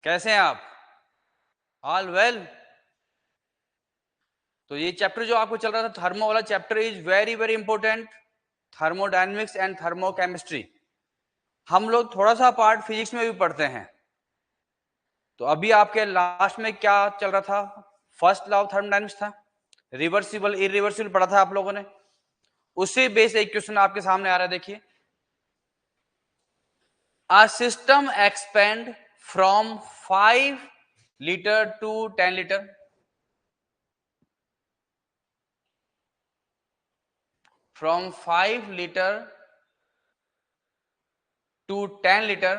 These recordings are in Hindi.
कैसे हैं आप? All well. तो ये चैप्टर जो आपको चल रहा था थर्मो वाला chapter is very very important. Thermodynamics and thermochemistry हम लोग थोड़ा सा पार्ट फिजिक्स में भी पढ़ते हैं। तो अभी आपके लास्ट में क्या चल रहा था? फर्स्ट लॉ ऑफ थर्मोडायनेमिक्स था, रिवर्सिबल इरिवर्सिबल पढ़ा था आप लोगों ने। उसी बेस एक क्वेश्चन आपके सामने आ रहा है, देखिए। A system expand from 5 liter to 10 liter. From 5 liter to 10 liter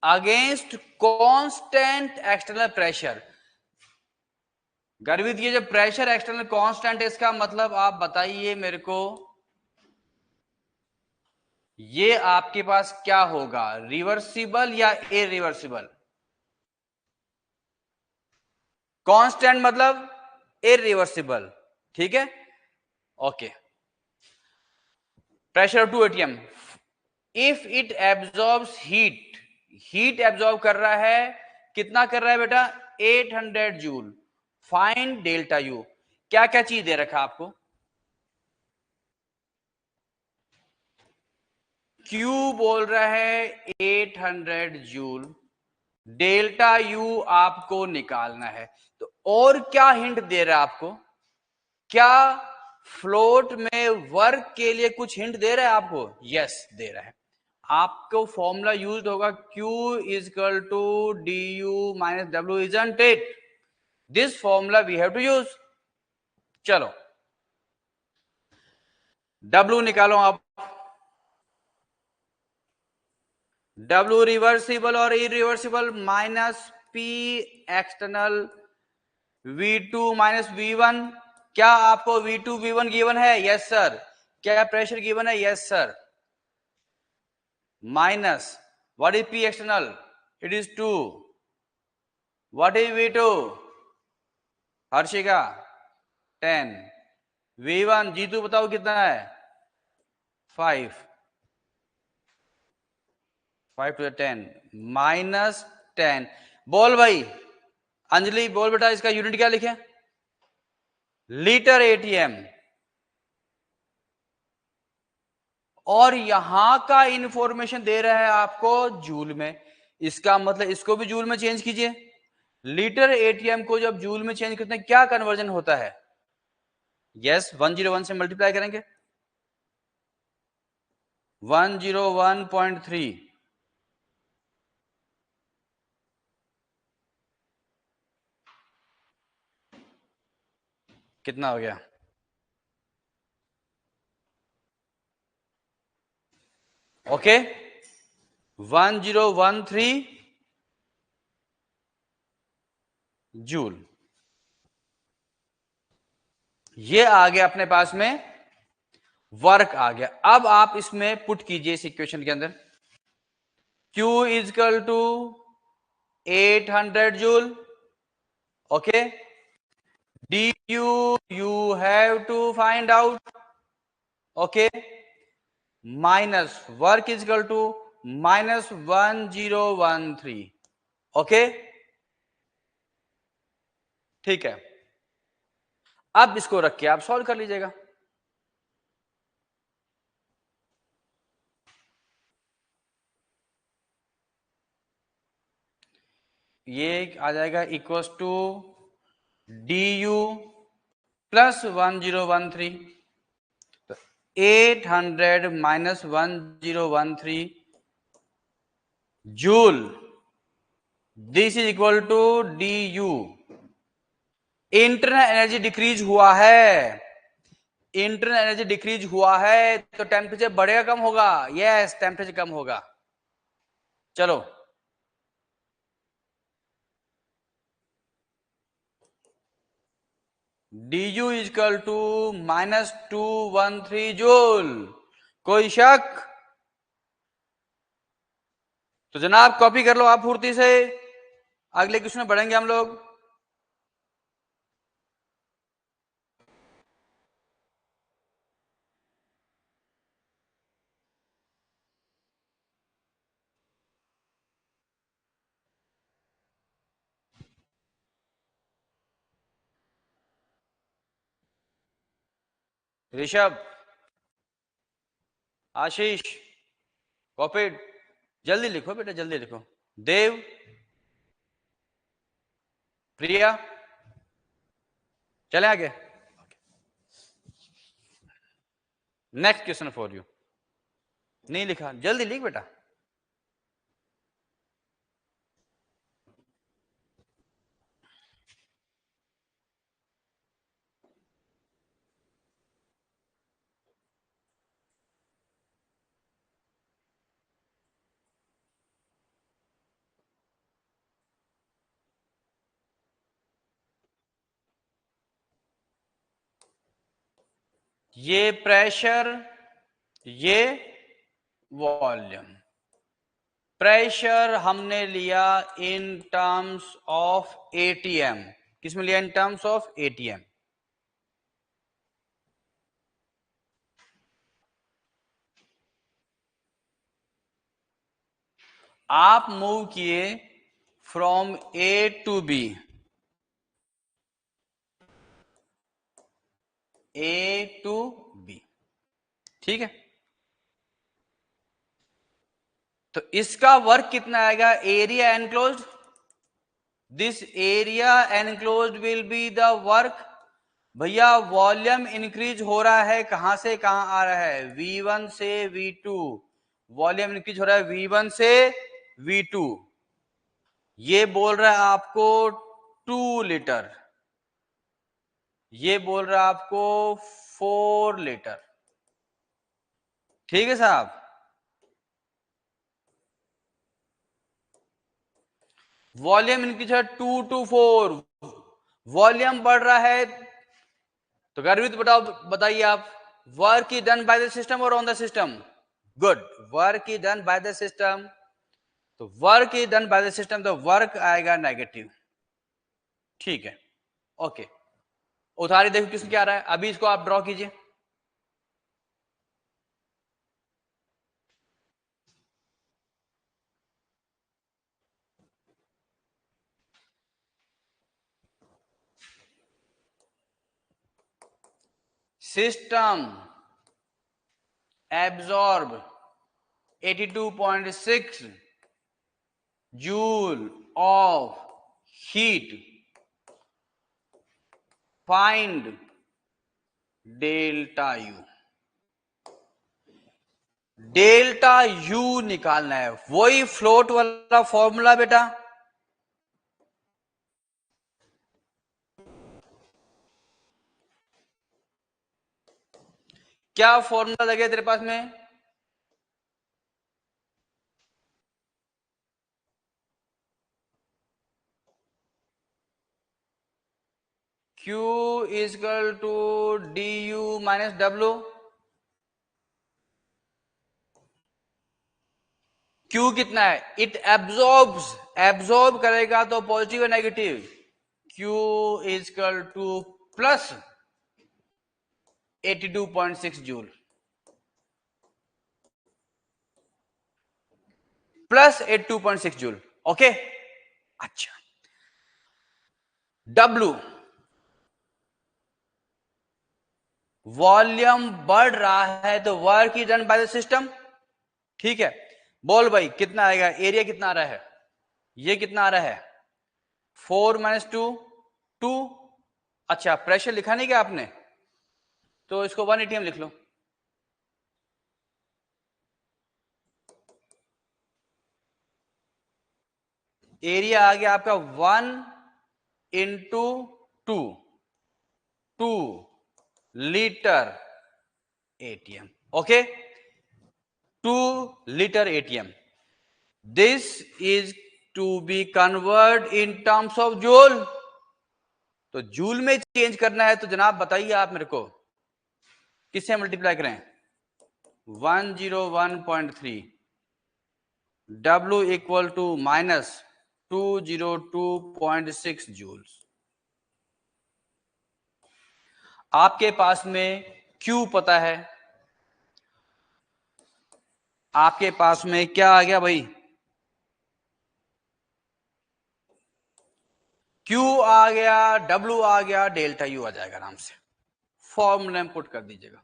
against constant external pressure. गर्वित, ये जो प्रेशर एक्सटर्नल कांस्टेंट है, इसका मतलब आप बताइए मेरे को, ये आपके पास क्या होगा, रिवर्सिबल या इरिवर्सिबल? कांस्टेंट मतलब इरिवर्सिबल, ठीक है, okay. Pressure 2 atm, if it absorbs heat, heat absorb कर रहा है, कितना कर रहा है बेटा? 800 जूल। Find delta U. क्या क्या चीज दे रखा है आपको? क्यू बोल रहा है 800 जूल, डेल्टा यू आपको निकालना है। तो और क्या हिंट दे रहा है आपको? क्या फ्लोट में वर्क के लिए कुछ हिंट दे रहा है आपको? यस, दे रहा है। आपको फॉर्मूला यूज होगा, Q is equal to D U minus W, isn't it? This formula we have to use. चलो W निकालो आप। W रिवर्सिबल और irreversible minus P external V2 minus V1। क्या आपको V2 V1 गिवन है? Yes sir. क्या प्रेशर गिवन है? Yes sir. Minus what is P external? It is 2। What is V2? Harshika 10। V1 Jitu बताओ कितना है? 5। 5 to the 10 माइनस 10। बोल भाई, अंजलि बोल बेटा, इसका यूनिट क्या लिखे? Litre ATM. और यहां का इंफॉर्मेशन दे रहा है आपको जूल में, इसका मतलब इसको भी जूल में चेंज कीजिए। लीटर एटीएम को जब जूल में चेंज करते हैं, क्या कन्वर्जन होता है? यस, 101 से मल्टीप्लाई करेंगे। 101.3 कितना हो गया? Okay, 1013 joule. ये आ गया अपने पास में, वर्क आ गया। अब आप इसमें पुट कीजिए इस इक्वेशन के अंदर, Q is equal to 800 joule, okay. du you have to find out, okay, minus work is equal to minus 1013, okay, ठीक है। अब इसको रख के आप सॉल्व कर लीजिएगा। ये आ जाएगा equals to D U plus 1013, तो 800 minus 1013 joule, this is equal to D U. Internal energy decrease हुआ है, इंटरनल एनर्जी डिक्रीज हुआ है, तो टेम्परेचर बढ़ेगा कम होगा? यस, टेम्परेचर कम होगा। चलो D U is equal to minus 213 joule. कोई शक? तो जनाब कॉपी कर लो आप फुर्ती से, अगले क्वेश्चन में बढ़ेंगे हम लोग। ऋषभ, आशीष, कॉपीड, जल्दी लिखो बेटा, जल्दी लिखो। देव, प्रिया, चले आगे। Next question for you. नहीं लिखा, जल्दी लिख बेटा। ये प्रेशर, ये वॉल्यूम। प्रेशर हमने लिया इन टर्म्स ऑफ एटीएम। किसमें लिया? In terms of ATM. आप मूव किए from A to B, A to B, ठीक है। तो इसका वर्क कितना आएगा? Area enclosed, this area enclosed will be the work. भैया वॉल्यूम इंक्रीज हो रहा है, कहां से कहां आ रहा है? V1 से V2। वॉल्यूम इंक्रीज हो रहा है V1 से V2। ये बोल रहा है आपको 2 लीटर, ये बोल रहा है आपको 4 लीटर, ठीक है साहब। वॉल्यूम इंक्रीज है 2 to 4, वॉल्यूम बढ़ रहा है। तो गर्वित बताओ, बताइए आप, work is done by the system और on the system? Good, work is done by the system. तो work is done by the system, तो वर्क आएगा नेगेटिव, ठीक है। ओके, उधारी देखो किसमें क्या आ रहा है, अभी इसको आप ड्रॉ कीजिए। System absorb 82.6 joule of heat, find delta U. Delta U निकालना है, वही फ्लोट वाला फॉर्मूला बेटा। क्या फॉर्मूला लगे तेरे पास में? Q is equal to D U minus W. Q कितना है? इट एब्जॉर्ब्स, एब्जॉर्ब करेगा तो पॉजिटिव है negative? Q is equal two plus 82.6 joule, plus 82.6 joule, okay. अच्छा, W, वॉल्यूम बढ़ रहा है तो work is done by the system, ठीक है। बोल भाई कितना आएगा? एरिया कितना आ रहा है? ये कितना आ रहा है? 4 माइनस 2, 2। अच्छा, प्रेशर लिखा नहीं क्या आपने? तो इसको 1 ATM लिख लो। एरिया आ गया आपका 1 into 2, 2 litre ATM, okay. 2 litre ATM, this is to be convert in terms of joule. तो जूल में चेंज करना है, तो जनाब बताइए आप मेरे को किससे मल्टीप्लाई करें? 101.3, W equal to minus 202.6 joules. आपके पास में Q पता है, आपके पास में क्या आ गया भाई? Q आ गया, W आ गया, डेल्टा U आ जाएगा आराम से। फॉर्मूला में पुट कर दीजिएगा।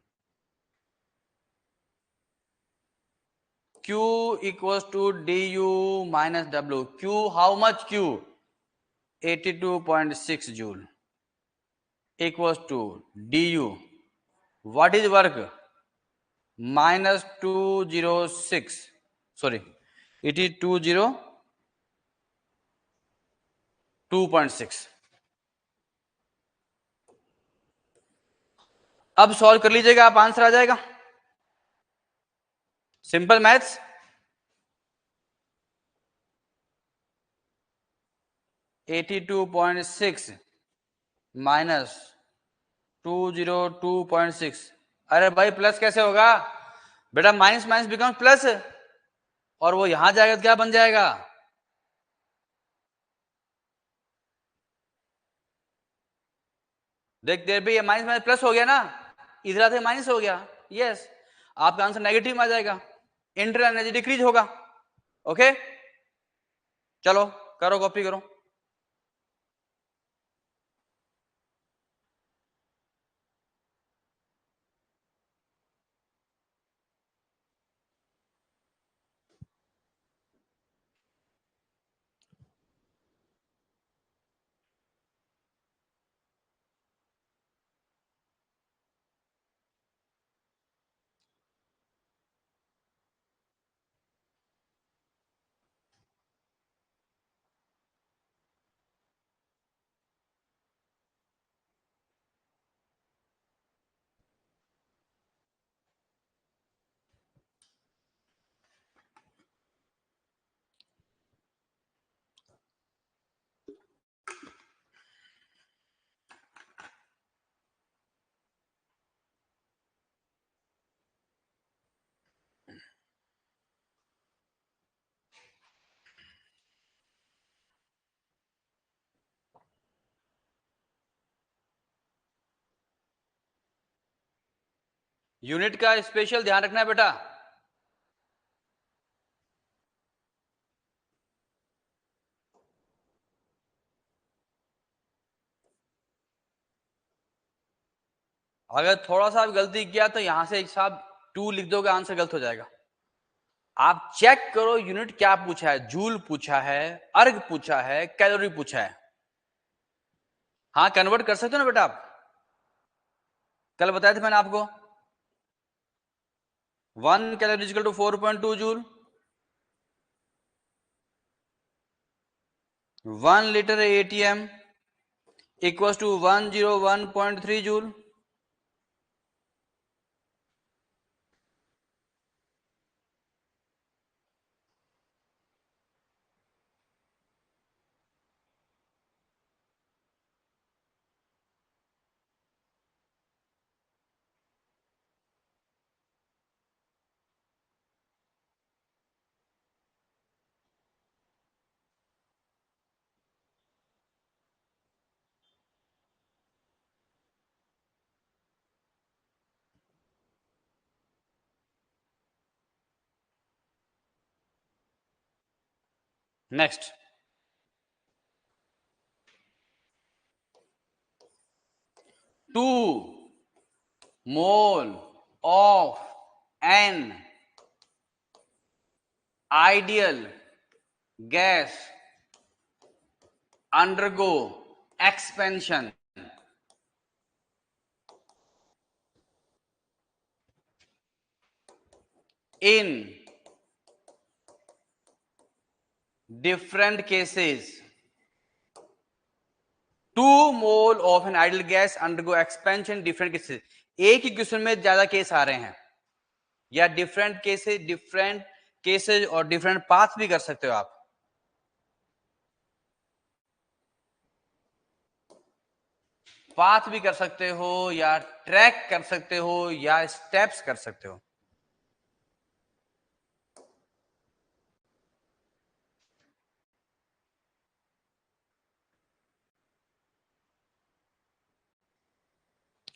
Q equals to du minus W. Q, how much Q? 82.6 joule equals to du. What is work? Minus 206. Sorry, it is 202.6. अब सॉल्व कर लीजिएगा आप, आंसर आ जाएगा। Simple maths. (82.6 माइनस 202.6). अरे भाई प्लस कैसे होगा बेटा? माइनस माइनस बिकम प्लस, और वो यहां जाएगा तो क्या बन जाएगा? देख देर भी माइनस माइनस प्लस हो गया ना, इधर आते माइनस हो गया। यस, आपका आंसर नेगेटिव आ जाएगा, इंटरनल एनर्जी डिक्रीज होगा। ओके चलो करो, कॉपी करो। यूनिट का स्पेशल ध्यान रखना है बेटा। अगर थोड़ा सा गलती किया तो यहां से एक साहब 2 लिख दोगे, आंसर गलत हो जाएगा। आप चेक करो यूनिट क्या पूछा है। जूल पूछा है, अर्ग पूछा है, कैलोरी पूछा है। हाँ कन्वर्ट कर सकते हो ना बेटा आप, कल बताया था मैंने आपको। 1 calorie equal to 4.2 joule, 1 litre ATM equals to 101.3 joule. Next, 2 mole of an ideal gas undergo expansion in different cases. 2 mole of an ideal gas undergo expansion different cases. एक ही क्वेश्चन में ज्यादा केस आ रहे हैं, या डिफरेंट केसेस और डिफरेंट पाथ भी कर सकते हो आप। पाथ भी कर सकते हो, या ट्रैक कर सकते हो, या स्टेप्स कर सकते हो।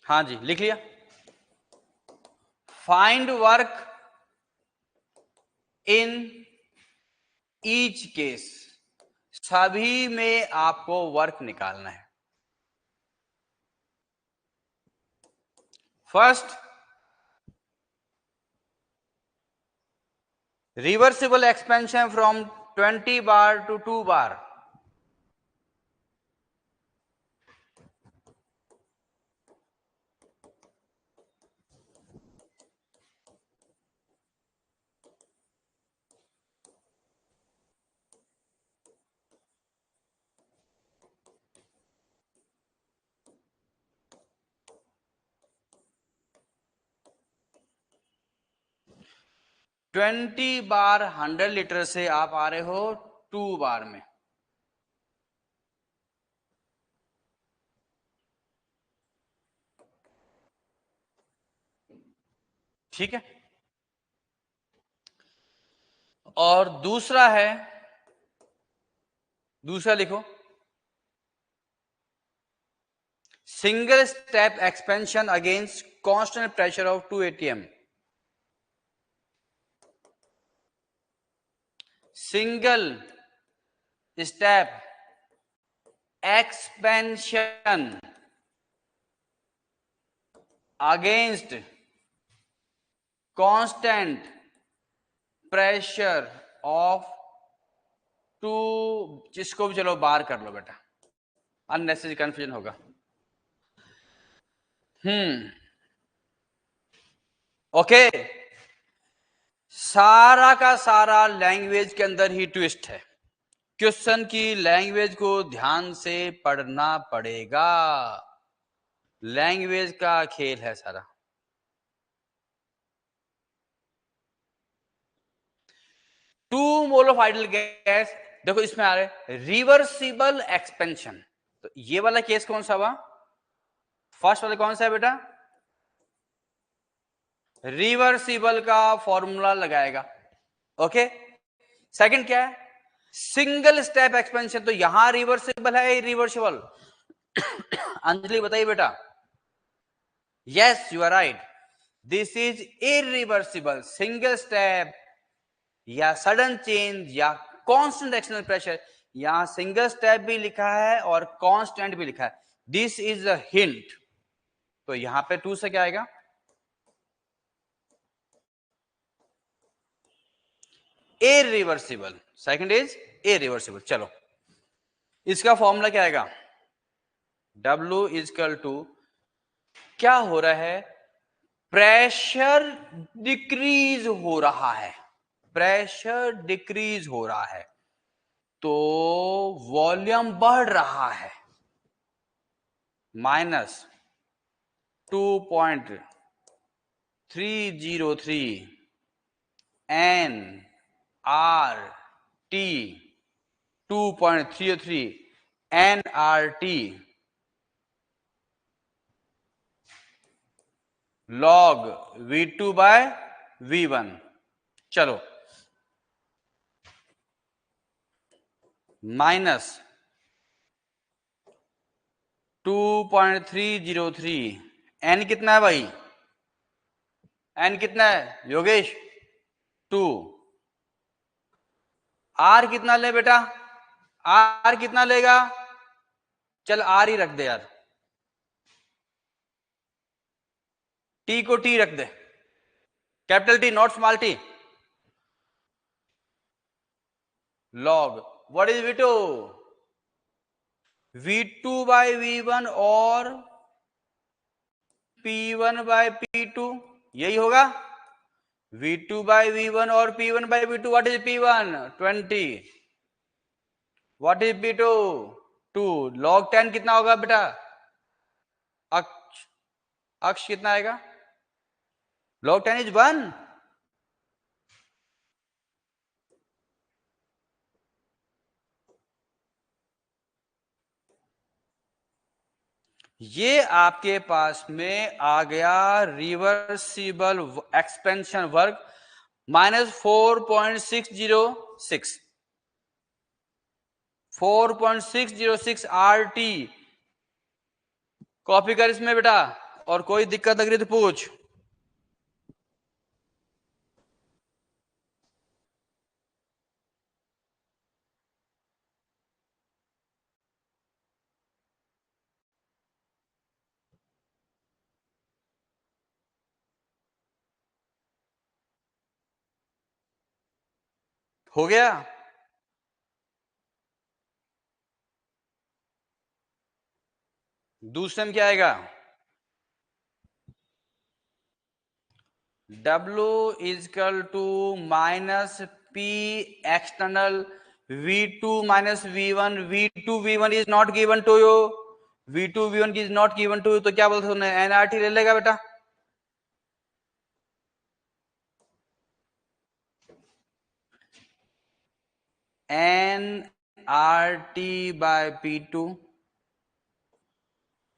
हाँ जी लिख लिया। Find work in each case, सभी में आपको वर्क निकालना है। First, reversible expansion from 20 bar to 2 bar. Twenty bar 100 litre से आप आ रहे हो 2 बार में। ठीक है। और दूसरा है, दूसरा लिखो, single step expansion against constant pressure of 2 atm। Single step expansion against constant pressure of 2, जिसको भी चलो बार कर लो बेटा, अननेसेसरी कंफ्यूजन होगा। ओके, सारा का सारा लैंग्वेज के अंदर ही ट्विस्ट है। क्वेश्चन की लैंग्वेज को ध्यान से पढ़ना पड़ेगा, लैंग्वेज का खेल है सारा। Two mole of ideal gas, देखो इसमें आ रहा है रिवर्सिबल एक्सपेंशन। तो ये वाला केस कौन सा हुआ? फर्स्ट वाला कौन सा है बेटा? रिवर्सिबल का फॉर्मूला लगाएगा। ओके, सेकंड क्या है? Single step expansion. तो यहां रिवर्सिबल है इरिवर्सिबल? अंजलि बताइए बेटा। Yes, you are right, this is irreversible. Single step या सडन चेंज या कांस्टेंट एक्सटर्नल प्रेशर, यहां सिंगल स्टेप भी लिखा है और कांस्टेंट भी लिखा है। This is a hint. तो यहां पे 2 से क्या आएगा? इरिवर्सिबल। Second is irreversible. चलो, इसका फॉर्मूला क्या आएगा? W इजकल टू, क्या हो रहा है? प्रेशर डिक्रीज हो रहा है, प्रेशर डिक्रीज हो रहा है, तो वॉल्यूम बढ़ रहा है। Minus 2.303 N R T, 2.303 N R T log V2 by V1। चलो, माइनस 2.303, एन कितना है भाई? एन कितना है योगेश? 2। आर कितना ले बेटा? आर कितना लेगा? चल आर ही रख दे यार, टी को टी रख दे, capital T not small T. Log what is V2? V2 by V1 और P1 बाय P2, यही होगा। V2 बाय V1 और P1 by V2। What is P1? 20। What is P2? 2। Log 10 कितना होगा बेटा? अक्ष, अक्ष कितना आएगा? Log 10 is 1। ये आपके पास में आ गया reversible expansion work -4.606, 4.606 RT। Copy कर इसमें बेटा, और कोई दिक्कत लग रही तो पूछ। हो गया। दूसरे में क्या आएगा? W is equal to minus P external V2 minus V1. V2 V1 is not given to you. V2 V1 is not given to you. तो क्या बोलते हो? NRT ले लेगा बेटा। NRT by P2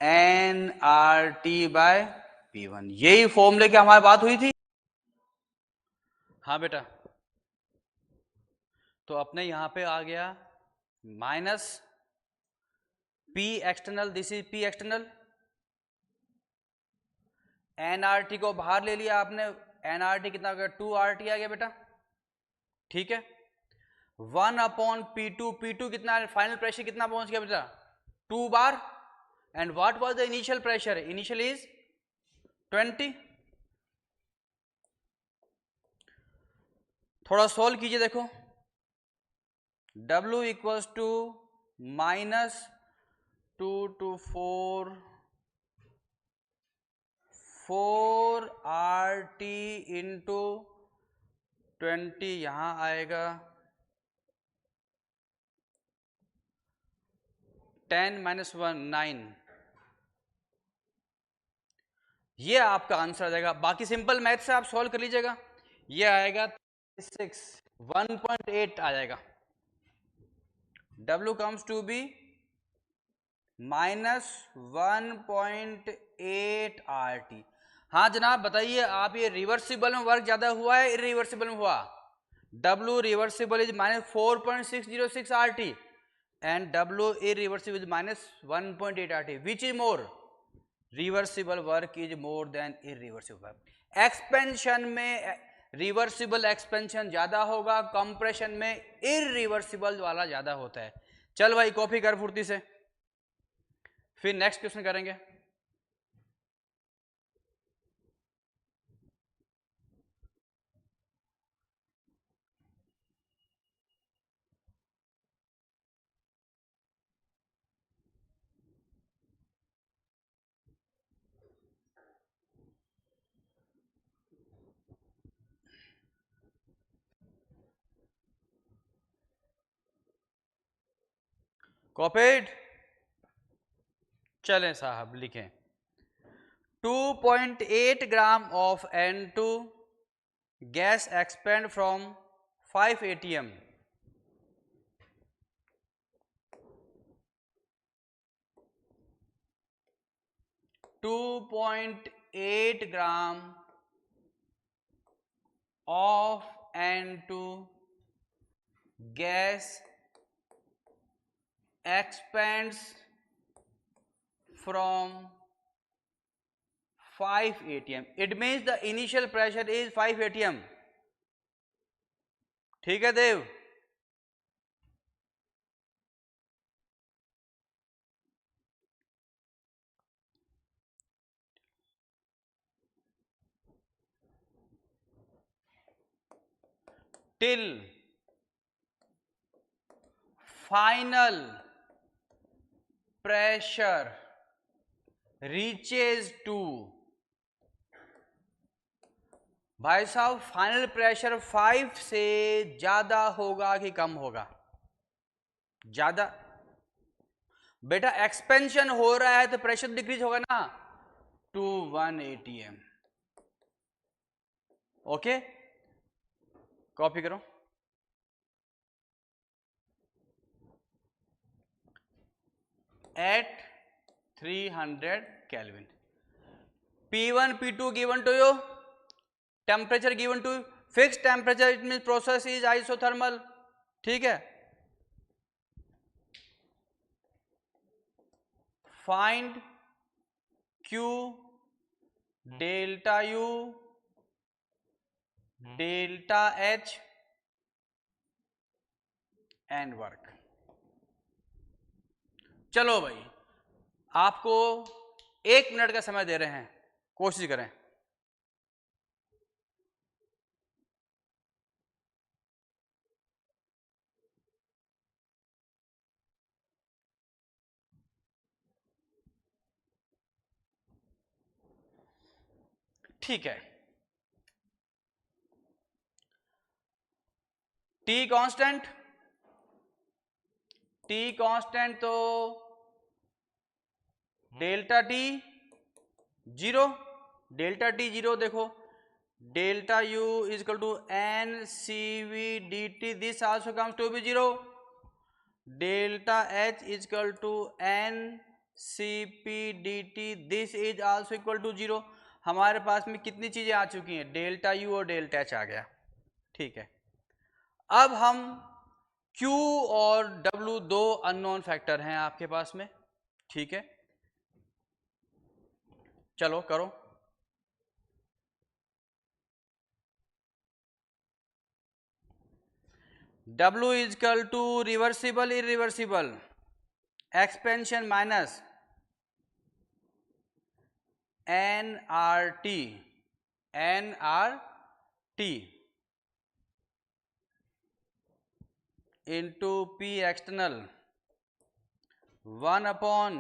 NRT by P1, यही फॉर्मूले की हमारी बात हुई थी। हाँ बेटा, तो अपने यहां पे आ गया minus P external, this is P external, NRT को बाहर ले लिया आपने, NRT कितना हो गया? 2RT आ गया बेटा, ठीक है। 1/P2, P2 कितना है? फाइनल प्रेशर कितना पहुंच गया बेटा? 2 बार। And what was the initial pressure? Initial is 20। थोड़ा सॉल्व कीजिए, देखो। W equals to minus 2 to 4RT into 20, यहां आएगा 10 - 1 9। ये आपका आंसर आ जाएगा। बाकी सिंपल मैथ से आप सॉल्व कर लीजिएगा। ये आएगा 1.8 आ जाएगा। W comes to be -1.8 RT। हाँ जनाब बताइए, आप ये रिवर्सिबल में वर्क ज्यादा हुआ है इरिवर्सिबल में हुआ? W reversible is -4.606 RT and W irreversible is -1.8 RT. Which is more? Reversible work is more than irreversible work. Expansion में रिवर्सिबल एक्सपेंशन ज्यादा होगा, कंप्रेशन में इरिवर्सिबल वाला ज्यादा होता है। चल भाई कॉपी कर फुर्ती से, फिर नेक्स्ट क्वेश्चन करेंगे। कॉपीड? चलें साहब, लिखें 2.8 gram of N2 gas expand from 5 ATM 2.8 gram of N2 gas expands from 5 ATM. It means the initial pressure is 5 ATM. ठीक है देव? Till final pressure reaches to, भाई साहब फाइनल प्रेशर 5 से ज्यादा होगा कि कम होगा? ज्यादा। बेटा एक्सपेंशन हो रहा है तो प्रेशर डिक्रीज होगा ना, टू 1 ATM। ओके, कॉपी करो। At 300 Kelvin, P1 P2 given to you, temperature given to you, fixed temperature, it means process is isothermal, ठीक है। find Q delta U delta H and work। चलो भाई, आपको 1 मिनट का समय दे रहे हैं, कोशिश करें। ठीक है, टी कांस्टेंट, तो delta T zero, delta T zero, देखो delta U is equal to N C V D T, this also comes to be zero, delta H is equal to N C P D T, this is also equal to zero. हमारे पास में कितनी चीजें आ चुकी हैं, डेल्टा यू और डेल्टा एच आ गया। ठीक है, अब हम Q और W दो अननोन फैक्टर हैं आपके पास में। ठीक है, चलो करो। W is equal to reversible irreversible expansion minus NRT, into P external 1 upon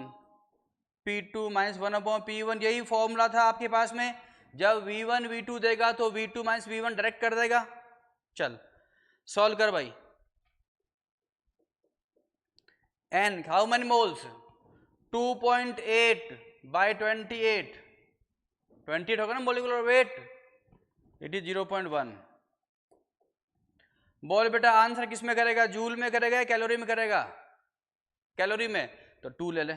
P2 minus 1 upon P1। यही फॉर्मूला था आपके पास में, जब V1 V2 देगा तो V2 माइनस V1 डायरेक्ट कर देगा। चल सॉल्व कर भाई। N how many moles, 2.8 by 28, 28 होगा ना मोलिकुलर वेट, इट इज 0.1। बोल बेटा आंसर किस में करेगा, जूल में करेगा या कैलोरी में करेगा, कैलोरी में, तो 2 ले ले।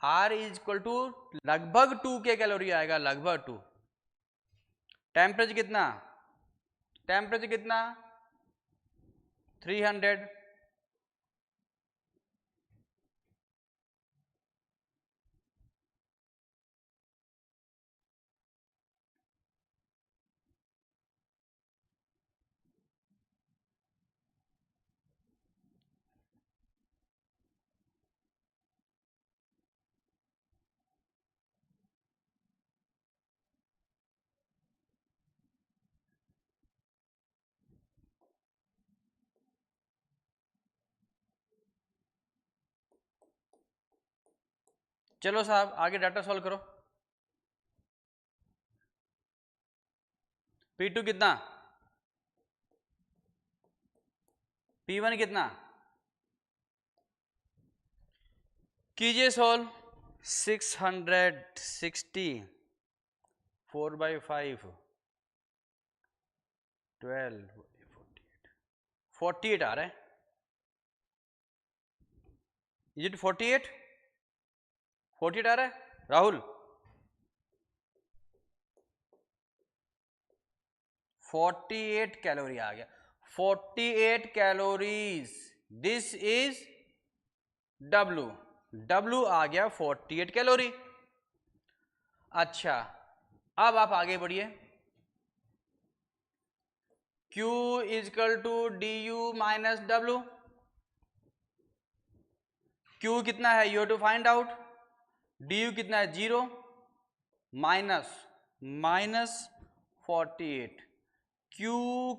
R इज इक्वल टू लगभग 2 के कैलोरी आएगा, लगभग 2। टेम्परेचर कितना, टेम्परेचर कितना 300। चलो साहब आगे डाटा सॉल्व करो। P2 कितना, P1 कितना, कीजिए सॉल्व। 660 4 बाई 5 12 48 आ रहा है, इज इट 48 आ रहा है राहुल, 48 कैलोरी आ गया, 48 कैलोरीज, दिस इज W आ गया 48 कैलोरी। अच्छा अब आप आगे बढ़िए, Q is equal to D U minus W, Q कितना है you to find out, D U कितना है 0 minus 48, Q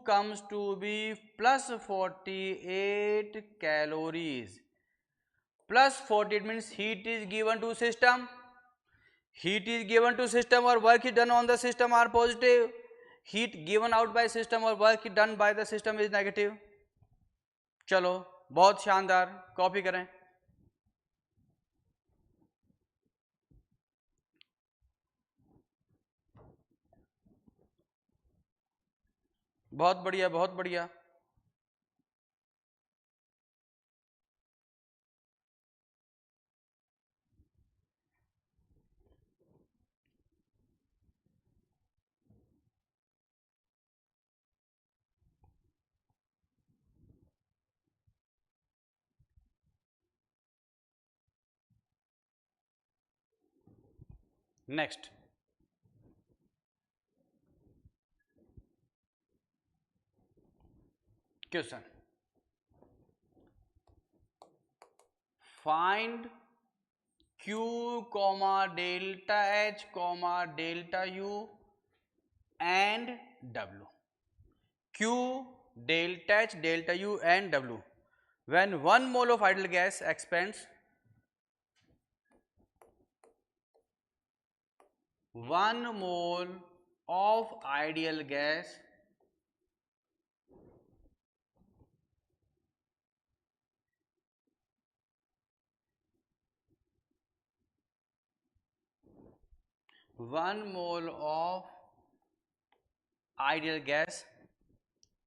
comes to be plus 48 calories, plus 48 means heat is given to system, heat is given to system or work is done on the system are positive, heat given out by system or work done by the system is negative। चलो बहुत शानदार, कॉपी करें। बहुत बढ़िया, बहुत बढ़िया। Next question, find Q comma delta H comma delta U and W, Q delta H delta U and W when 1 mole of ideal gas expands 1 mole of ideal gas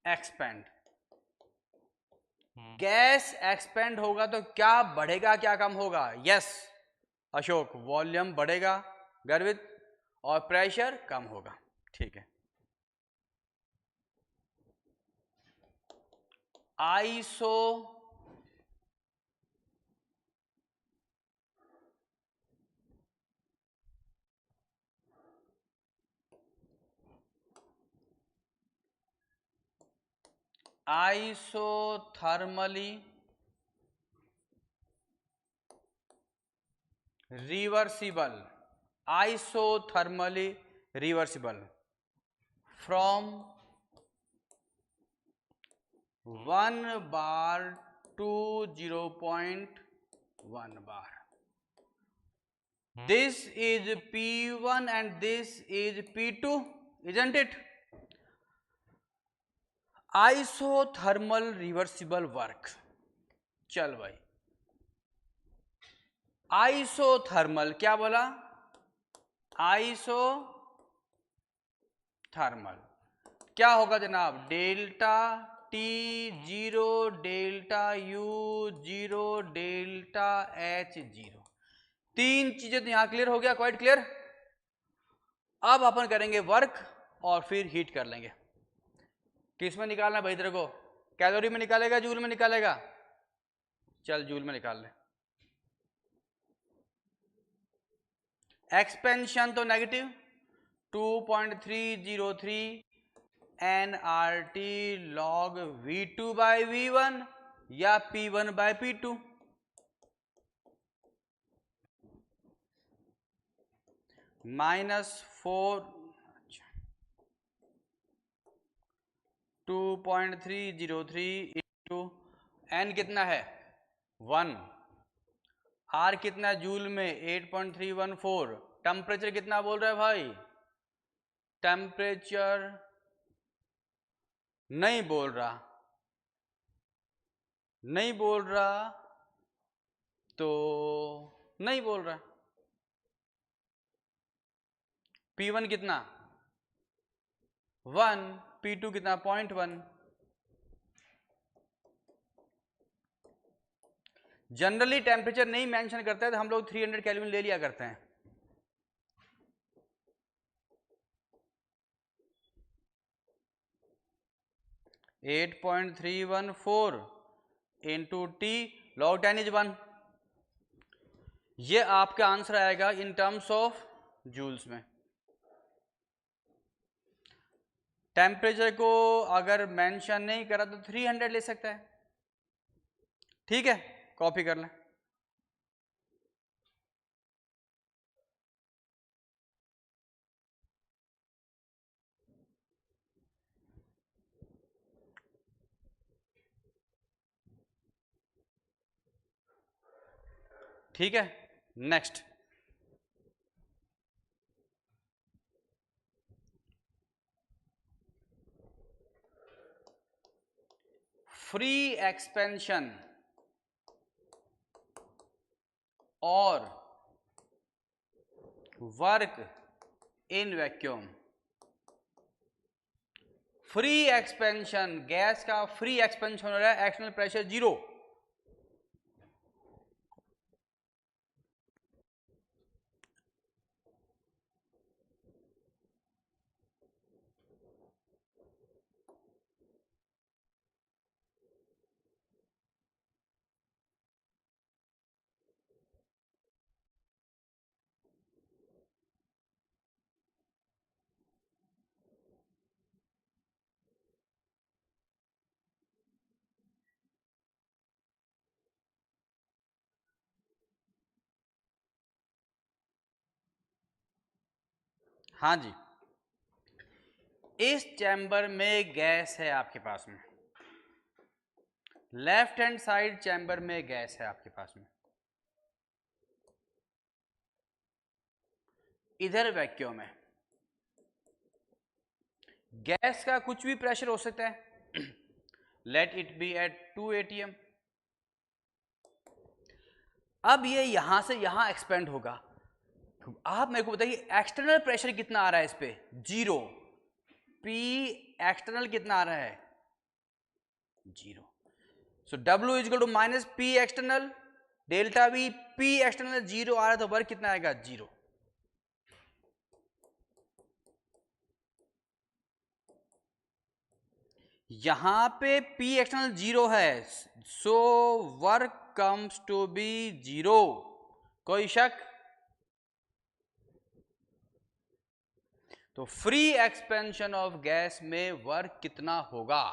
expand. Gas expand होगा तो क्या बढ़ेगा क्या कम होगा? यस अशोक, वॉल्यूम बढ़ेगा गर्वित और प्रेशर कम होगा। ठीक है, iso isothermally reversible, isothermally reversible from 1 bar to 0.1 bar. This is P1 and this is P2, isn't it? Isothermal reversible work. चल भाई, आइसोथर्मल क्या बोला? आइसोथर्मल क्या होगा जनाब? Delta T 0, delta U 0, delta H 0। तीन चीजें तो यहां क्लियर हो गया, क्वाइट क्लियर। अब अपन करेंगे वर्क और फिर हीट कर लेंगे। किस में निकालना भाई तेरे को? कैलोरी में निकालेगा, जूल में निकालेगा? चल जूल में निकाल ले। एक्सपेंशन तो negative 2.303 nRT log V2 by V1 या P1 by P2। -4 2.303 into N कितना है? 1। आर कितना है जूल में? 8.314। टेम्परेचर कितना बोल रहा है भाई? टेम्परेचर नहीं बोल रहा, नहीं बोल रहा तो नहीं बोल रहा। P1 कितना? 1। P2 कितना? 0.1। जनरली टेम्परेचर नहीं मेंशन करता है तो हम लोग 300 केल्विन ले लिया करते हैं। At 8.314 into T log 10 is 1। ये आपका आंसर आएगा इन टर्म्स ऑफ जूल्स में। टेम्परेचर को अगर मेंशन नहीं करा तो 300 ले सकता है। ठीक है, कॉपी कर लें। ठीक है, नेक्स्ट फ्री एक्सपेंशन और work in vacuum. Free expansion, gas का फ्री एक्सपेंशन हो रहा है, एक्सटर्नल प्रेशर 0। हाँ जी, इस चैम्बर में गैस है आपके पास में, लेफ्ट हैंड साइड चैम्बर में गैस है आपके पास में। इधर वैक्यूम है। गैस का कुछ भी प्रेशर हो सकता है, let it be at 2 atm। अब ये यहां से यहां एक्सपेंड होगा। आप मेरे को बताइए एक्सटर्नल प्रेशर कितना आ रहा है इस पे, 0। पी एक्सटर्नल कितना आ रहा है, 0। So W is equal to minus P external delta V। P external 0 आ रहा है तो वर्क कितना आएगा, 0। यहां पे P एक्सटर्नल 0 है, so work comes to be 0। कोई शक? तो फ्री एक्सपेंशन ऑफ गैस में वर्क कितना होगा,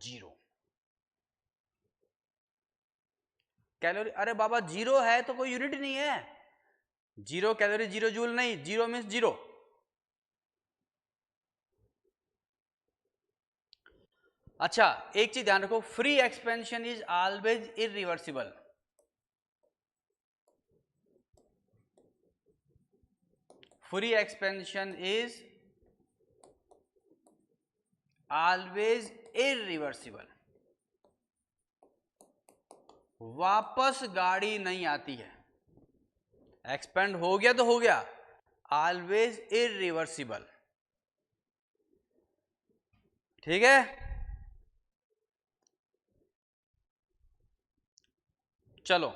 0 कैलोरी। अरे बाबा 0 है तो कोई यूनिट नहीं है, 0 कैलोरी 0 जूल नहीं, 0 मीन्स 0। अच्छा एक चीज ध्यान रखो, free expansion is always irreversible. Free expansion is always irreversible. वापस गाड़ी नहीं आती है, एक्सपेंड हो गया तो हो गया, ऑलवेज इरिवर्सिबल। ठीक है, चलो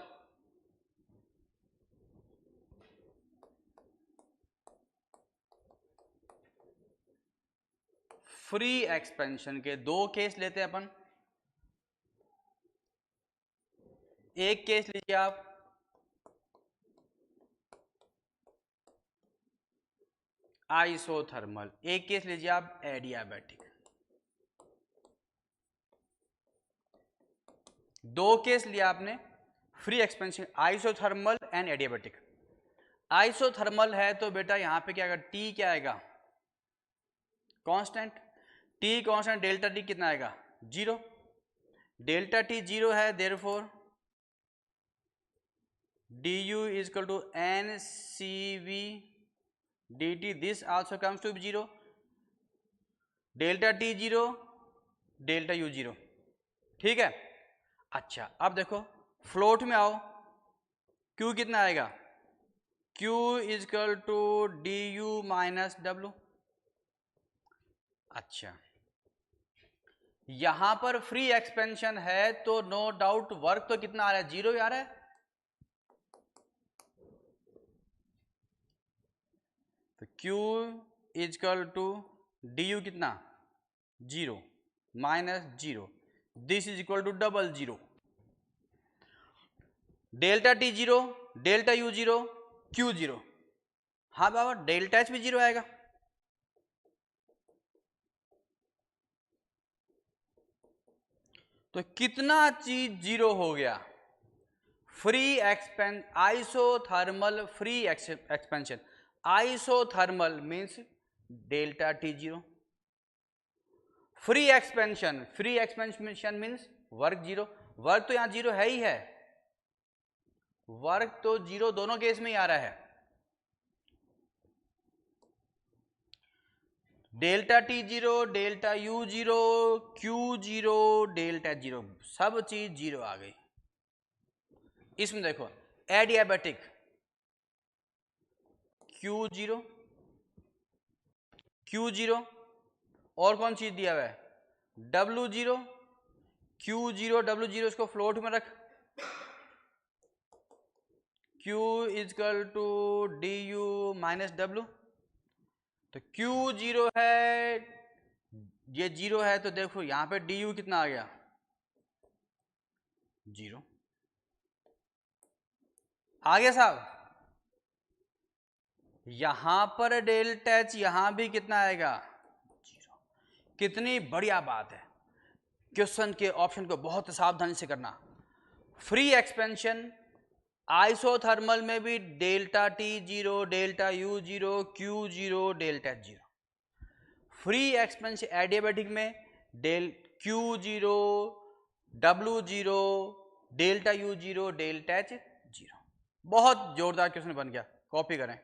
फ्री एक्सपेंशन के दो केस लेते हैं अपन। एक केस लीजिए आप, आइसोथर्मल। एक केस लीजिए आप एडियाबैटिक। दो केस लिया आपने, free expansion, isothermal and adiabatic. Isothermal है तो बेटा यहां पे क्या आएगा, टी क्या आएगा, constant. T constant, delta T कितना आएगा, 0। डेल्टा टी 0 है, therefore du is equal to ncv dt, this also comes to 0। Delta T 0, delta u 0। ठीक है। अच्छा अब देखो फ्लोट में आओ, q कितना आएगा, q is equal to D U minus W. अच्छा यहां पर फ्री एक्सपेंशन है तो नो डाउट वर्क तो कितना आ रहा है, 0 ही आ रहा है। तो q is equal to D U कितना, 0 minus 0, this is equal to double 0। Delta T 0, delta U 0, Q 0। हाँ बाबा डेल्टा एच भी 0 आएगा। तो कितना चीज 0 हो गया, free expansion, isothermal free expansion. Isothermal means delta T 0। Free expansion means work 0। Work तो यहां 0 है ही है, वर्क तो 0 दोनों केस में ही आ रहा है। Delta T 0, delta U 0, Q 0, delta 0, सब चीज 0 आ गई। इसमें देखो एडियाबैटिक Q0, Q0 और कौन चीज दिया हुआ है, W0, Q0, W0, इसको फ्लोट में रख। Q is equal to D U minus W. तो Q0 है, ये 0 है तो देखो यहां पे डी यू कितना आ गया, 0 आ गया साहब। यहां पर डेल्टा एच यहां भी कितना आएगा, 0। कितनी बढ़िया बात है। क्वेश्चन के ऑप्शन को बहुत सावधानी से करना। फ्री एक्सपेंशन आइसोथर्मल में भी delta T 0, delta U 0, Q 0, delta 0। Free expansion adiabatic में del Q 0, W 0, delta U 0, delta H 0। बहुत जोरदार क्वेश्चन बन गया, कॉपी करें।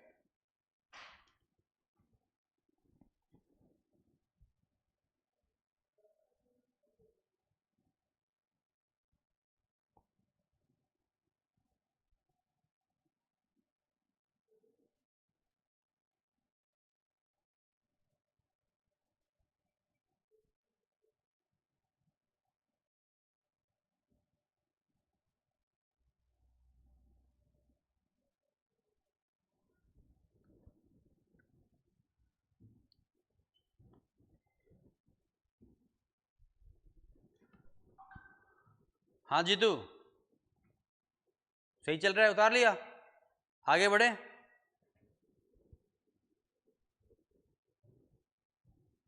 हाँ जीतू, सही चल रहा है, उतार लिया, आगे बढ़े।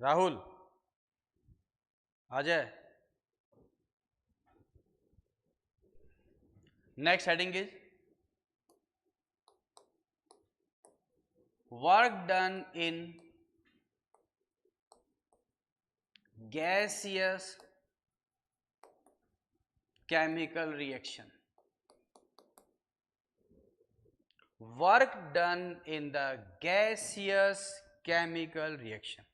राहुल आ जाए। Next heading is work done in gaseous chemical reaction. Work done in the gaseous chemical reaction.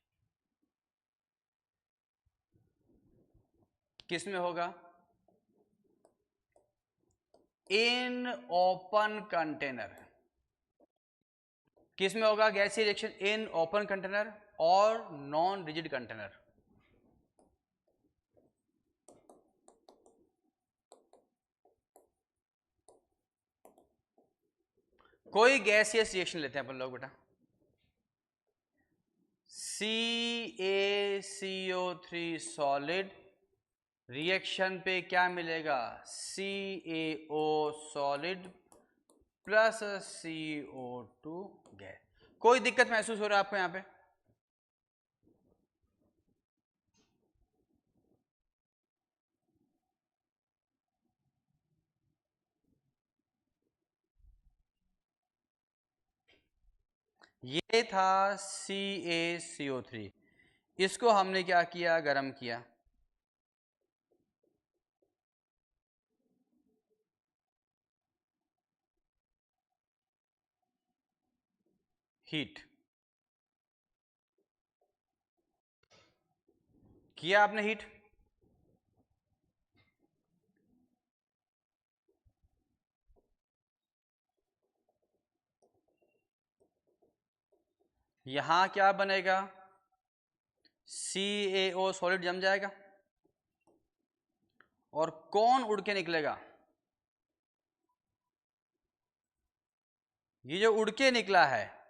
किस में होगा? In open container. किस में होगा गैसीय रिएक्शन? इन ओपन कंटेनर और नॉन रिजिड कंटेनर। कोई गैसियस रिएक्शन लेते हैं अपन लोग बेटा। CaCO3 सॉलिड रिएक्शन पे क्या मिलेगा? CaO solid plus CO2 gas. कोई दिक्कत महसूस हो रहा है आपको यहां पे? ये था CaCO3, इसको हमने क्या किया? गर्म किया। हीट किया आपने, हीट। यहां क्या बनेगा? CaO सॉलिड जम जाएगा और कौन उड़ के निकलेगा? ये जो उड़ के निकला है,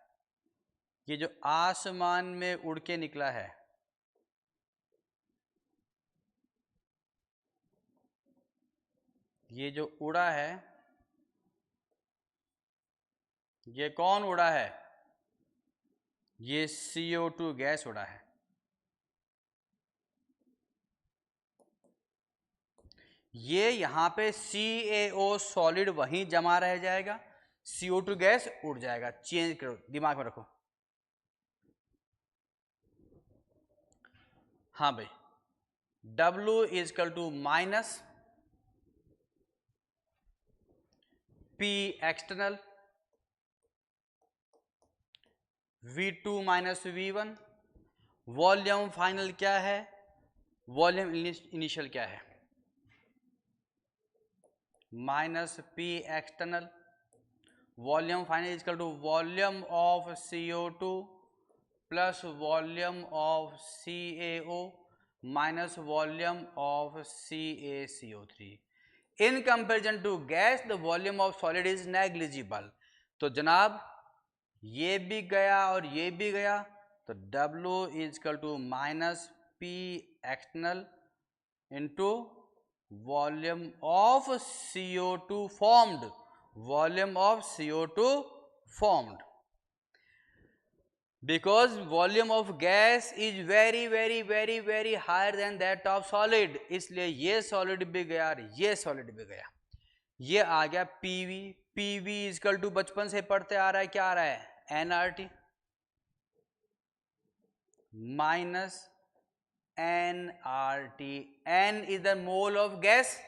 ये जो आसमान में उड़ के निकला है, ये जो उड़ा है, ये कौन उड़ा है? ये CO2 गैस उड़ा है। ये यहां पे CaO सॉलिड वहीं जमा रह जाएगा, CO2 गैस उड़ जाएगा। चेंज करो, दिमाग में रखो। हाँ भाई, W is equal to minus P external V2 minus V1। Volume final क्या है? वॉल्यूम इनिशियल क्या है? Minus P external. Volume final is equal to volume of CO2 plus volume of CaO minus volume of CaCO3। In comparison to gas the volume of solid is negligible. तो जनाब ये भी गया और ये भी गया, तो W is equal to minus P external into volume of CO2 formed, volume of CO2 formed. Because volume of gas is very very very very higher than that of solid, इसलिए ये solid भी गया और ये solid भी गया। ये आ गया PV। PV इजकल टू बचपन से पढ़ते आ रहा है, क्या आ रहा है? nRT minus nRT। n is the mole of gas.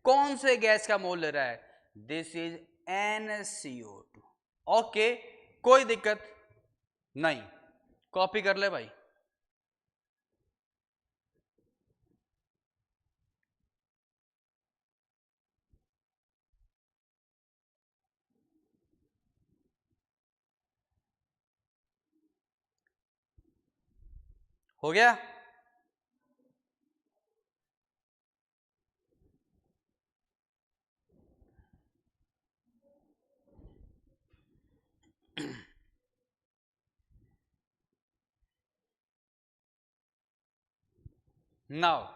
कौन से गैस का मोल ले रहा है? This is NCO2। ओके, कोई दिक्कत नहीं, कॉपी कर ले भाई। हो गया? Now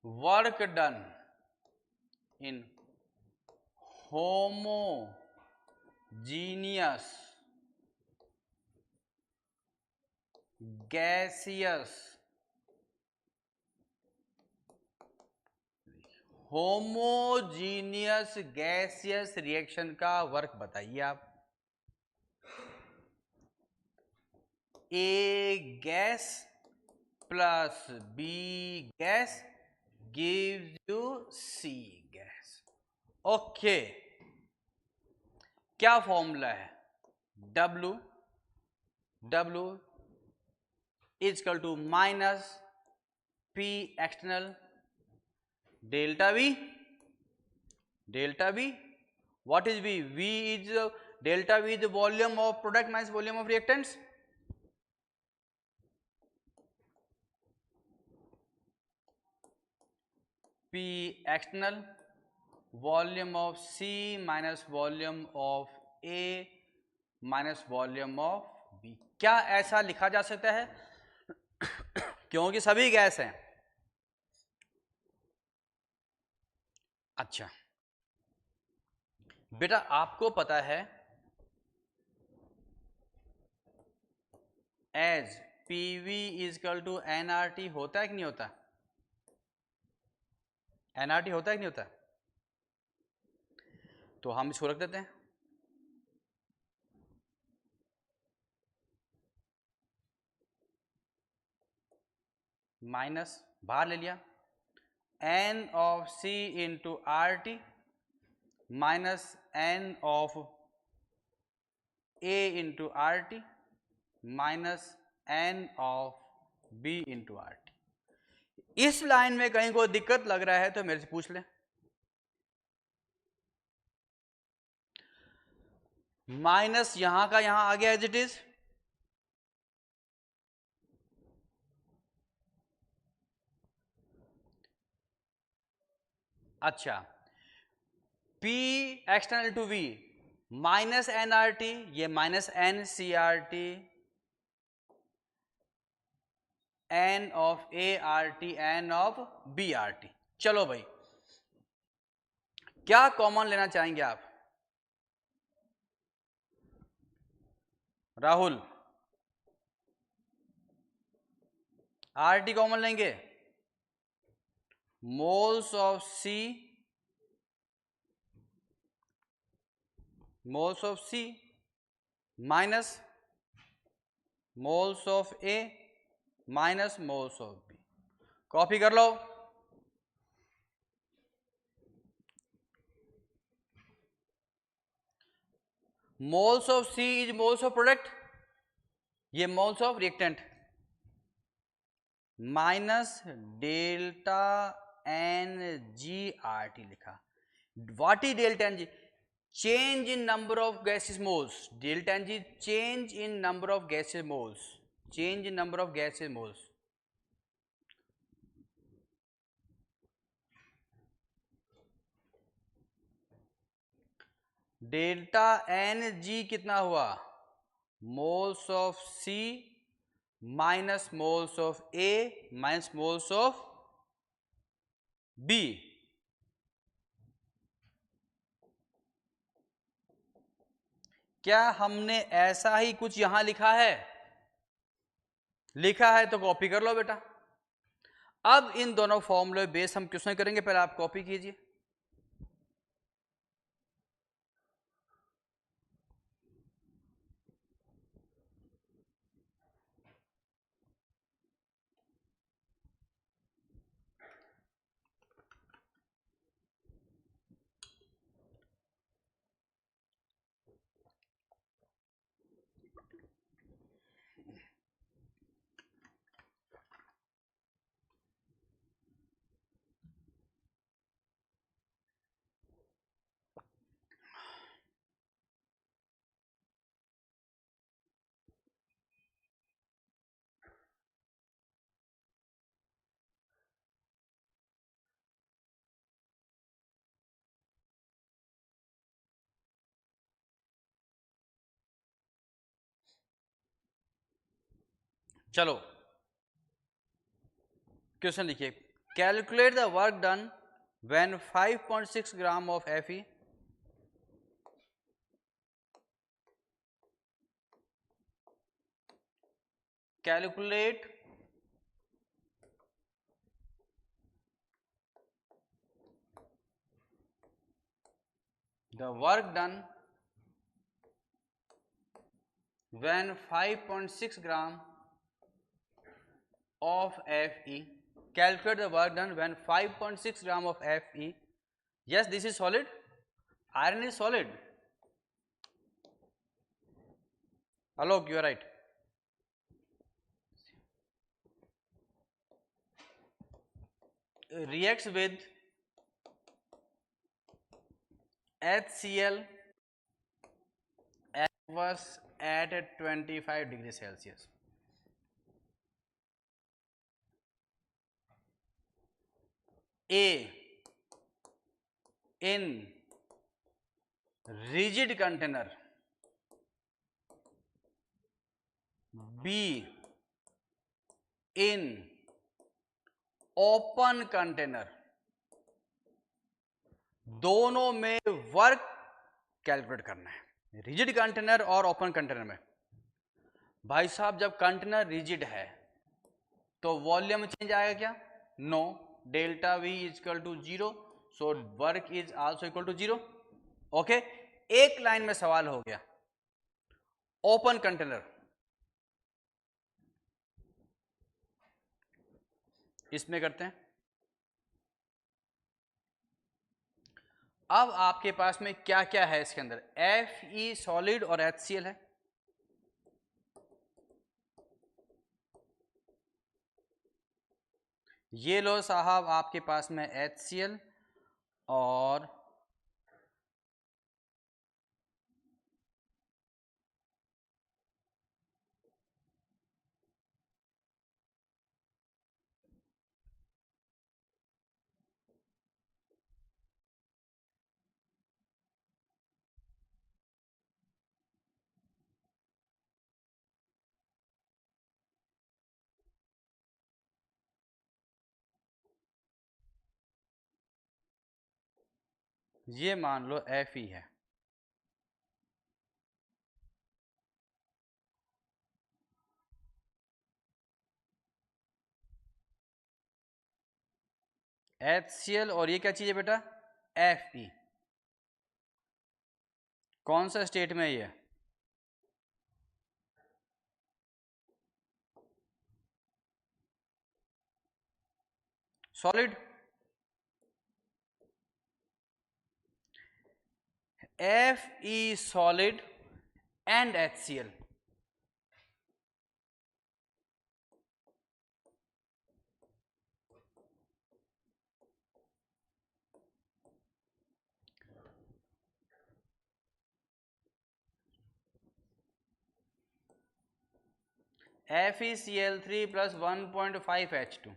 work done in homogeneous gaseous homogeneous gaseous reaction का वर्क बताइए आप। A gas plus B gas gives you C gas. Okay, क्या फॉर्मूला है? W is equal to minus P external delta V। What is V? V is delta V is the volume of product minus volume of reactants. P external volume of C minus volume of A minus volume of B। क्या ऐसा लिखा जा सकता है? क्योंकि सभी गैस हैं। अच्छा बेटा, आपको पता है as PV is equal to NRT होता है कि नहीं होता? NRT होता है कि नहीं होता? तो हम इसको रख देते हैं माइनस, बाहर ले लिया, N of C into RT minus N of A into RT minus N of B into RT। इस लाइन में कहीं कोई दिक्कत लग रहा है तो मेरे से पूछ ले। माइनस यहां का यहां आ गया एज इट इज। अच्छा, P external to V minus NRT, ये minus NCRT, N of ART, N of BRT। चलो भाई, क्या कॉमन लेना चाहेंगे आप? राहुल, RT कॉमन लेंगे। Moles of C minus moles of A minus moles of B। Copy कर लो। Moles of C is moles of product, ये moles of reactant, minus delta NGRT लिखा। What is delta NG? Change in number of gases moles. Delta NG change in number of gases moles, change in number of gases moles. Delta NG कितना हुआ? Moles of C minus moles of A minus moles of B। क्या हमने ऐसा ही कुछ यहां लिखा है? लिखा है तो कॉपी कर लो बेटा। अब इन दोनों फॉर्मूले बेस हम क्वेश्चन करेंगे, पहले आप कॉपी कीजिए। चलो क्वेश्चन लिखिए, Calculate the work done when 5.6 gram of Fe calculate the work done when 5.6 gram of Fe. Calculate the work done when 5.6 gram of Fe. Yes, this is solid. Iron is solid. Alok, you are right. Reacts with HCl aqueous at 25 degrees Celsius. A, in rigid container. B, in open container. दोनों में वर्क कैलकुलेट करना है, रिजिड कंटेनर और ओपन कंटेनर में. भाई साहब जब कंटेनर रिजिड है तो वॉल्यूम चेंज आएगा क्या? No. Delta V is equal to 0, so work is also equal to 0. Okay, एक लाइन में सवाल हो गया. ओपन कंटेनर, इसमें करते हैं. अब आपके पास में क्या क्या है इसके अंदर? Fe सॉलिड और HCl है. ये लो साहब आपके पास में HCl और ये मान लो Fe है. HCl और ये क्या चीज है बेटा? Fe. कौन सा स्टेट में ये? Solid. Fe solid and HCl. FeCl3 plus 1.5 H2.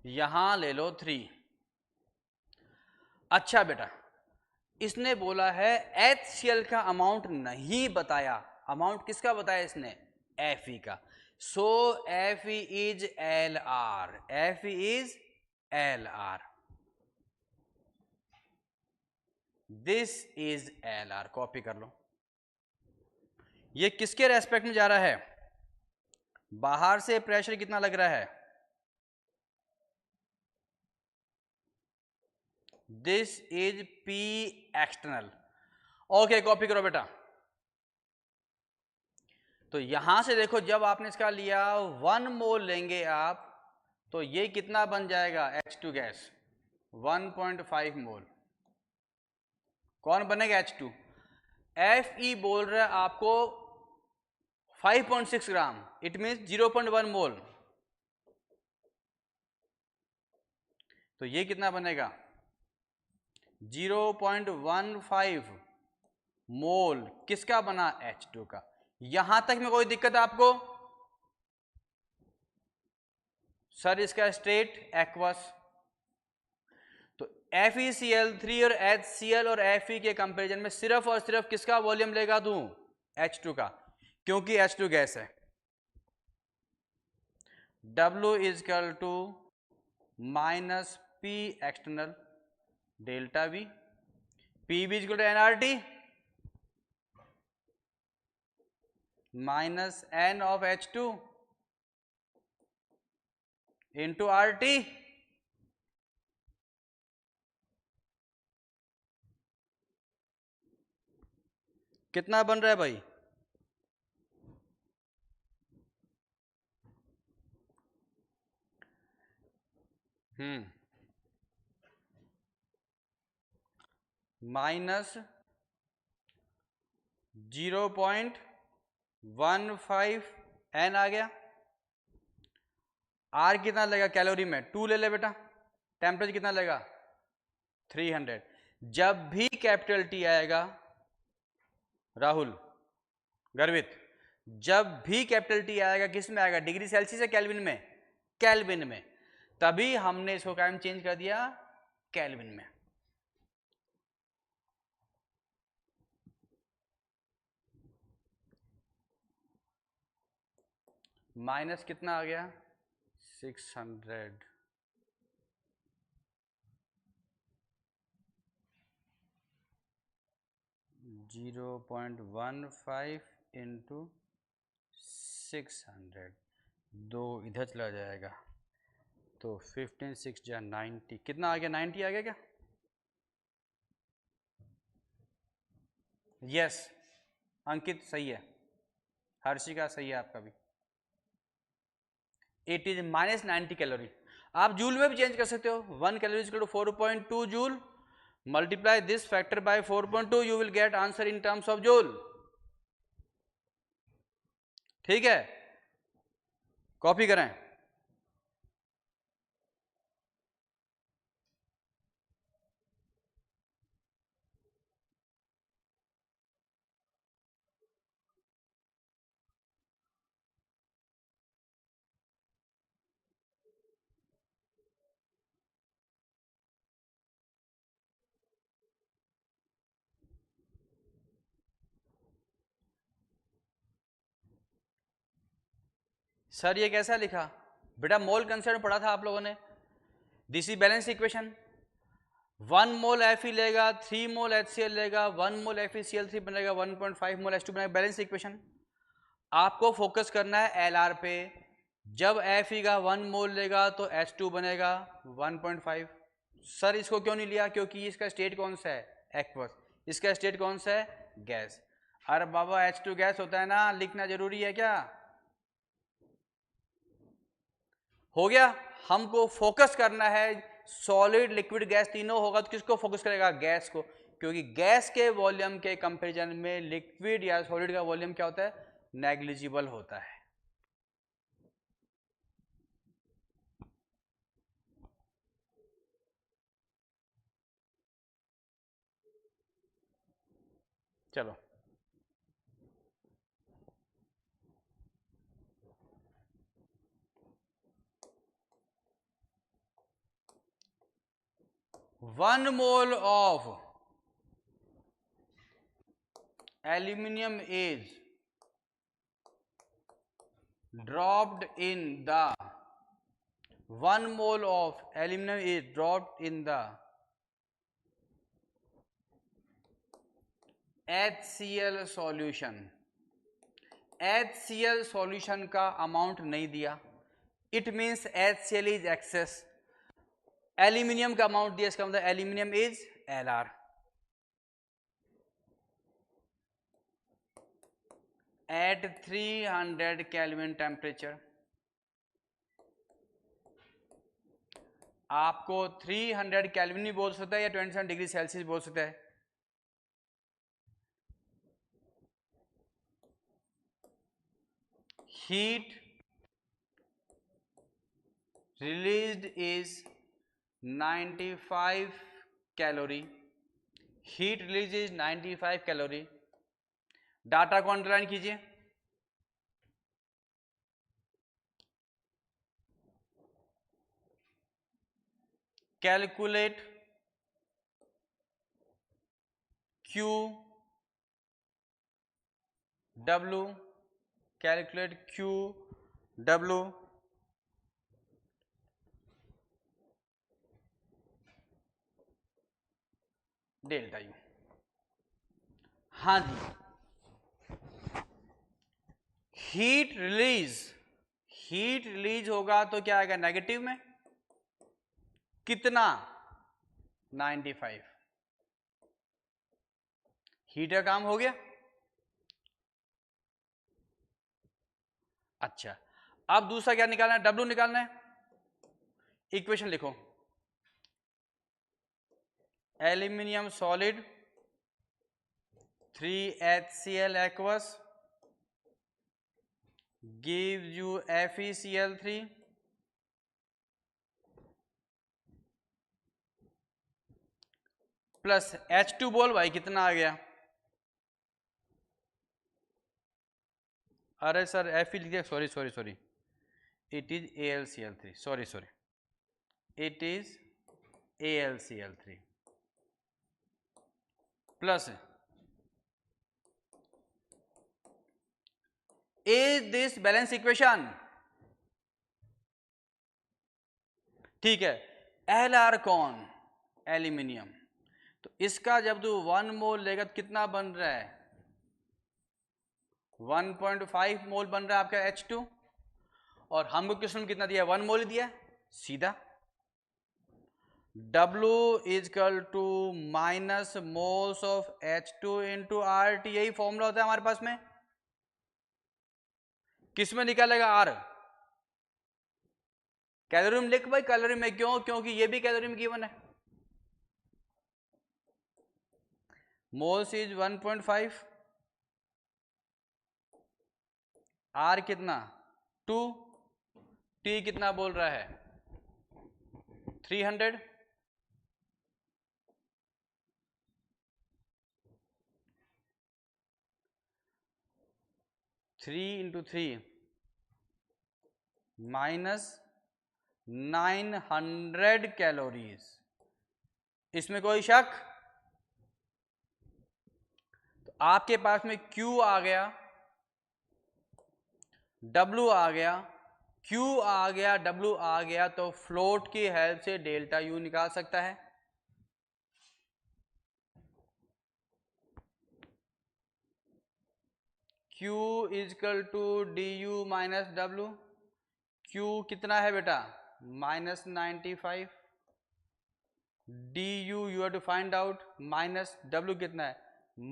यहां ले लो 3. अच्छा बेटा, इसने बोला है HCl का अमाउंट नहीं बताया. अमाउंट किसका बताया इसने? Fe का. सो Fe is Lr. Fe is Lr. This is Lr. Copy कर लो. ये किसके रेस्पेक्ट में जा रहा है? बाहर से प्रेशर कितना लग रहा है? This is P external. Okay, copy करो बेटा. तो यहां से देखो, जब आपने इसका लिया 1 मोल लेंगे आप, तो ये कितना बन जाएगा? H2 गैस 1.5 मोल. कौन बनेगा? H2. Fe बोल रहा है आपको 5.6 ग्राम, इट मीन्स 0.1 मोल. तो ये कितना बनेगा? 0.15 मोल. किसका बना? H2 का. यहां तक में कोई दिक्कत है आपको? सर इसका स्टेट एक्वस. तो FeCl3 और HCl और Fe के कंपैरिजन में सिर्फ और सिर्फ किसका वॉल्यूम लेगा तू? H2 का, क्योंकि H2 गैस है. W is equal to minus P external delta V, P B equal to NRT minus N of H2 into R T. कितना बन रहा है भाई? माइनस 0.15 एन आ गया। आर कितना लगेगा कैलोरी में? 2 ले ले बेटा। टेम्परेचर कितना लगेगा? 300। जब भी कैपिटल टी आएगा राहुल गर्वित, जब भी कैपिटल टी आएगा किस में आएगा? डिग्री सेल्सियस या केल्विन में? केल्विन में। तभी हमने इसको क्या में चेंज कर दिया? केल्विन में। माइनस कितना आ गया? 600। जीरो 0.15 इंटू 600, 2 इधर चला जाएगा तो 15 6 जा 90। कितना आ गया? 90 आ गया क्या? यस अंकित सही है, हर्षिका सही है आपका भी। It is minus 90 calorie. आप जूल में भी चेंज कर सकते हो। 1 calorie is equal to 4.2 joule, multiply this factor by 4.2, you will get answer in terms of joule. ठीक है, कॉपी करें। सर ये कैसा लिखा बेटा? मोल कंसेप्ट पढ़ा था आप लोगों ने। This is balance equation. 1 mole Fe लेगा, 3 मोल HCl लेगा, 1 मोल FeCl3 बनेगा, 1.5 मोल H2 बनेगा। Balance equation. आपको फोकस करना है LR पे। जब Fe का 1 मोल लेगा तो H2 बनेगा 1.5। सर इसको क्यों नहीं लिया? क्योंकि इसका स्टेट कौन सा है? एक्वस। इसका स्टेट कौन सा है? गैस। अरे बाबा H2 गैस होता है ना, लिखना जरूरी है क्या? हो गया। हमको फोकस करना है सॉलिड लिक्विड गैस तीनों होगा तो किसको फोकस करेगा? गैस को। क्योंकि गैस के वॉल्यूम के कंपैरिजन में लिक्विड या सॉलिड का वॉल्यूम क्या होता है? नेग्लिजिबल होता है। चलो 1 mole of aluminum is dropped in the 1 mole of aluminum is dropped in the HCl solution। HCl solution का अमाउंट नहीं दिया, it means HCl is excess. Aluminium का अमाउंट दिया, इसका मतलब aluminium is LR। At 300 kelvin temperature. आपको 300 केल्विन भी बोल सकता है या 27 डिग्री सेल्सियस बोल सकता है। Heat released is 95 calorie. Heat release is 95 calorie. Data को अंडरलाइन कीजिए। Calculate Q W, calculate Q W। Delta U. हाँ जी, हीट रिलीज होगा तो क्या आएगा नेगेटिव में, कितना 95। हीट का काम हो गया। अच्छा, अब दूसरा क्या निकालना है, डब्ल्यू निकालना है। इक्वेशन लिखो, aluminium solid 3HCl aqueous gives you FeCl3 plus H2 बोल भाई कितना आ गया, अरे सर Fe लिख दिया, sorry, it is AlCl3, sorry, it is AlCl3 plus is this balance equation, ठीक है। Lr कौन, एल्यूमिनियम, तो इसका जब तू 1 मोल लेगा तो कितना बन रहा है, 1.5 मोल बन रहा है आपका H2, और हमको क्वेश्चन में कितना दिया, 1 मोल दिया, सीधा W is equal to minus moles of H2 into RT, यही फॉर्मूला होता है हमारे पास में। किस में निकालेगा, R कैलोरी में लिख भाई, कैलोरी में क्यों, क्योंकि ये भी कैलोरी में गिवन है। मोल्स इज 1.5, R कितना 2, T कितना बोल रहा है 300, थ्री इंटू 3 माइनस 900 कैलोरीज, इसमें कोई शक, तो आपके पास में Q आ गया, W आ गया, Q आ गया, W आ गया, तो फ्लोट की हेल्प से डेल्टा U निकाल सकता है। Q is equal to DU minus W, Q कितना है बेटा minus 95, DU you have to find out, minus W कितना है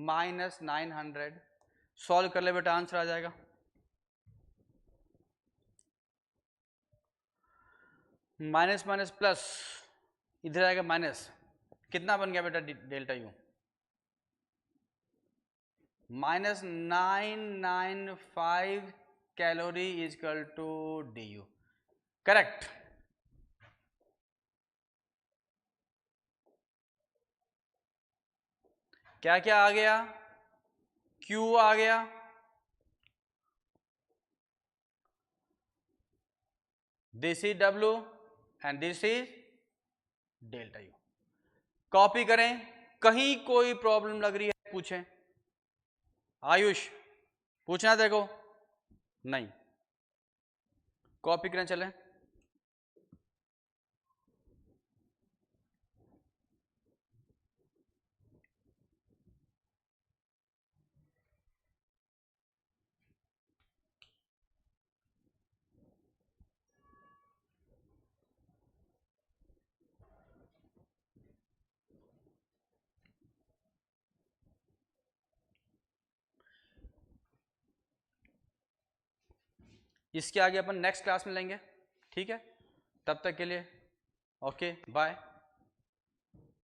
माइनस 900, सॉल्व कर ले बेटा आंसर आ जाएगा। माइनस माइनस प्लस, इधर आएगा माइनस, कितना बन गया बेटा delta U, minus 995 calorie is equal to DU, correct. क्या क्या आ गया, Q आ गया, this is W and this is delta U. Copy करें, कहीं कोई प्रॉब्लम लग रही है पूछें, आयुष पूछना देखो, नहीं कॉपी करें चलें। इसके आगे अपन नेक्स्ट क्लास में लेंगे, ठीक है, तब तक के लिए ओके बाय।